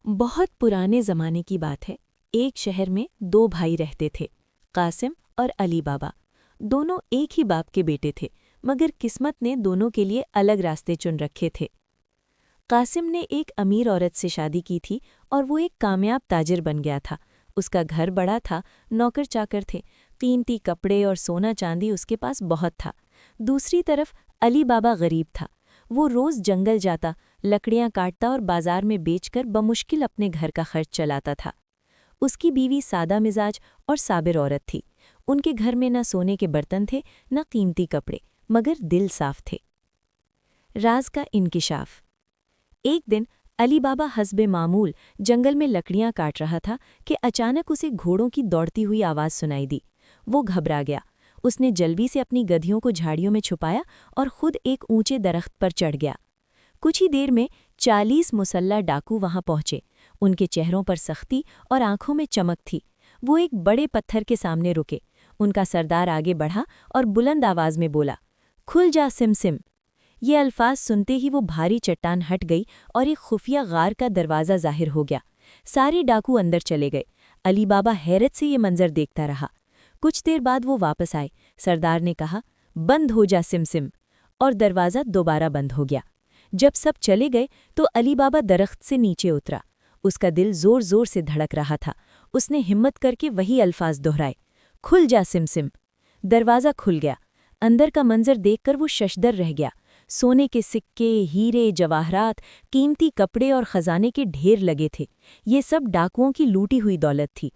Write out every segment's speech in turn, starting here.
بہت پرانے زمانے کی بات ہے۔ ایک شہر میں دو بھائی رہتے تھے، قاسم اور علی بابا۔ دونوں ایک ہی باپ کے بیٹے تھے، مگر قسمت نے دونوں کے لیے الگ راستے چن رکھے تھے۔ قاسم نے ایک امیر عورت سے شادی کی تھی اور وہ ایک کامیاب تاجر بن گیا تھا۔ اس کا گھر بڑا تھا، نوکر چاکر تھے، قیمتی کپڑے اور سونا چاندی اس کے پاس بہت تھا۔ دوسری طرف علی بابا غریب تھا۔ وہ روز جنگل جاتا، لکڑیاں کاٹتا اور بازار میں بیچ کر بمشکل اپنے گھر کا خرچ چلاتا تھا۔ اس کی بیوی سادہ مزاج اور صابر عورت تھی۔ ان کے گھر میں نہ سونے کے برتن تھے، نہ قیمتی کپڑے، مگر دل صاف تھے۔ راز کا انکشاف۔ ایک دن علی بابا حسب معمول جنگل میں لکڑیاں کاٹ رہا تھا کہ اچانک اسے گھوڑوں کی دوڑتی ہوئی آواز سنائی دی۔ وہ گھبرا گیا۔ اس نے جلدی سے اپنی گدھیوں کو جھاڑیوں میں چھپایا اور خود ایک اونچے درخت پر چڑھ گیا۔ کچھ ہی دیر میں 40 مسلح ڈاکو وہاں پہنچے۔ ان کے چہروں پر سختی اور آنکھوں میں چمک تھی۔ وہ ایک بڑے پتھر کے سامنے رکے۔ ان کا سردار آگے بڑھا اور بلند آواز میں بولا، "کھل جا سمسم"۔ یہ الفاظ سنتے ہی وہ بھاری چٹان ہٹ گئی اور ایک خفیہ غار کا دروازہ ظاہر ہو گیا۔ سارے ڈاکو اندر چلے گئے۔ علی بابا حیرت سے یہ منظر دیکھتا رہا۔ کچھ دیر بعد وہ واپس آئے۔ سردار نے کہا، "بند ہو جا سمسم"، اور دروازہ دوبارہ بند ہو گیا۔ جب سب چلے گئے تو علی بابا درخت سے نیچے اترا۔ اس کا دل زور زور سے دھڑک رہا تھا۔ اس نے ہمت کر کے وہی الفاظ دہرائے، "کھل جا سمسم"۔ دروازہ کھل گیا۔ اندر کا منظر دیکھ کر وہ ششدر رہ گیا۔ سونے کے سکے، ہیرے، جواہرات، قیمتی کپڑے اور خزانے کے ڈھیر لگے تھے۔ یہ سب ڈاکوؤں کی لوٹی ہوئی دولت تھی۔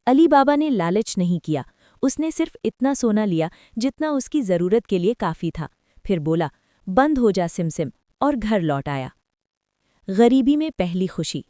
علی بابا نے لالچ نہیں کیا۔ اس نے صرف اتنا سونا لیا جتنا اس کی ضرورت کے لیے کافی تھا۔ پھر بولا، "بند ہو جا سمسم"، اور گھر لوٹ آیا۔ غریبی میں پہلی خوشی۔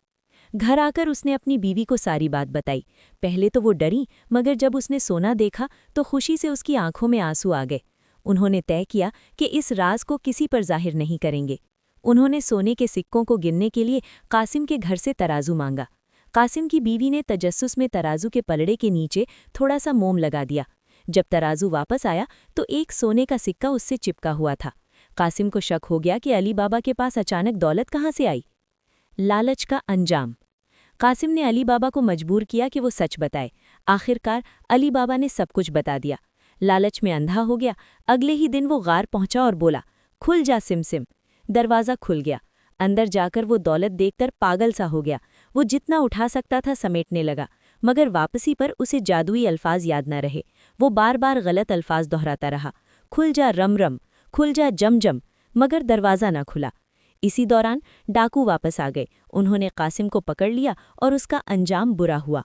گھر آ کر اس نے اپنی بیوی کو ساری بات بتائی۔ پہلے تو وہ ڈری، مگر جب اس نے سونا دیکھا تو خوشی سے اس کی آنکھوں میں آنسو آ گئے۔ انہوں نے طے کیا کہ اس راز کو کسی پر ظاہر نہیں کریں گے۔ انہوں نے سونے کے سکوں کو گننے کے لیے قاسم کے گھر سے ترازو مانگا۔ قاسم کی بیوی نے تجسس میں ترازو کے پلڑے کے نیچے تھوڑا سا موم لگا دیا۔ جب ترازو واپس آیا تو ایک سونے کا سکہ اس سے چپکا ہوا تھا۔ قاسم کو شک ہو گیا کہ علی بابا کے پاس اچانک دولت کہاں سے آئی۔ لالچ کا انجام۔ قاسم نے علی بابا کو مجبور کیا کہ وہ سچ بتائے۔ آخرکار علی بابا نے سب کچھ بتا دیا۔ لالچ میں اندھا ہو گیا۔ اگلے ہی دن وہ غار پہنچا اور بولا، "کھل جا سمسم"۔ دروازہ کھل گیا۔ اندر جا کر وہ دولت دیکھ کر پاگل سا ہو گیا۔ وہ جتنا اٹھا سکتا تھا سمیٹنے لگا، مگر واپسی پر اسے جادوئی الفاظ یاد نہ رہے۔ وہ بار بار غلط الفاظ دہراتا رہا، "کھل جا رم رم"، "کھل جا جم جم"، مگر دروازہ نہ کھلا۔ اسی دوران ڈاکو واپس آ گئے۔ انہوں نے قاسم کو پکڑ لیا اور اس کا انجام برا ہوا۔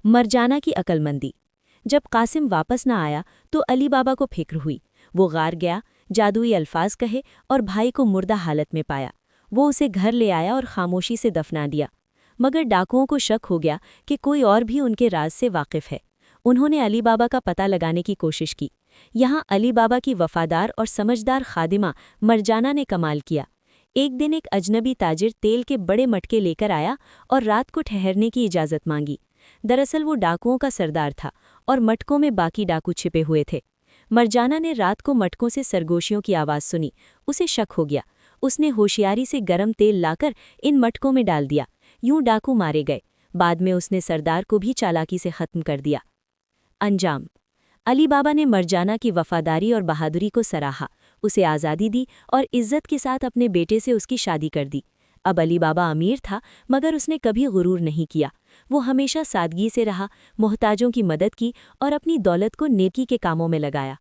مرجانہ کی عقل مندی۔ جب قاسم واپس نہ آیا تو علی بابا کو فکر ہوئی۔ وہ غار گیا، جادوئی الفاظ کہے اور بھائی کو مردہ حالت میں پایا۔ وہ اسے گھر لے آیا اور خاموشی سے دفنا دیا۔ مگر ڈاکوؤں کو شک ہو گیا کہ کوئی اور بھی ان کے راز سے واقف ہے۔ انہوں نے علی بابا کا پتہ لگانے کی کوشش کی۔ یہاں علی بابا کی وفادار اور سمجھدار خادمہ مرجانہ نے کمال کیا۔ ایک دن ایک اجنبی تاجر تیل کے بڑے مٹکے لے کر آیا اور رات کو ٹھہرنے کی اجازت مانگی۔ دراصل وہ ڈاکوؤں کا سردار تھا اور مٹکوں میں باقی ڈاکو چھپے ہوئے تھے۔ مرجانہ نے رات کو مٹکوں سے سرگوشیوں کی آواز سنی۔ اسے شک ہو گیا۔ اس نے ہوشیاری سے گرم تیل لا کر ان مٹکوں میں ڈال دیا۔ یوں ڈاکو مارے گئے۔ بعد میں اس نے سردار کو بھی چالاکی سے ختم کر دیا۔ انجام۔ علی بابا نے مرجانہ کی وفاداری اور بہادری کو سراہا، اسے آزادی دی اور عزت کے ساتھ اپنے بیٹے سے اس کی شادی کر دی۔ اب علی بابا امیر تھا، مگر اس نے کبھی غرور نہیں کیا۔ وہ ہمیشہ سادگی سے رہا، محتاجوں کی مدد کی اور اپنی دولت کو نیکی کے کاموں میں لگایا۔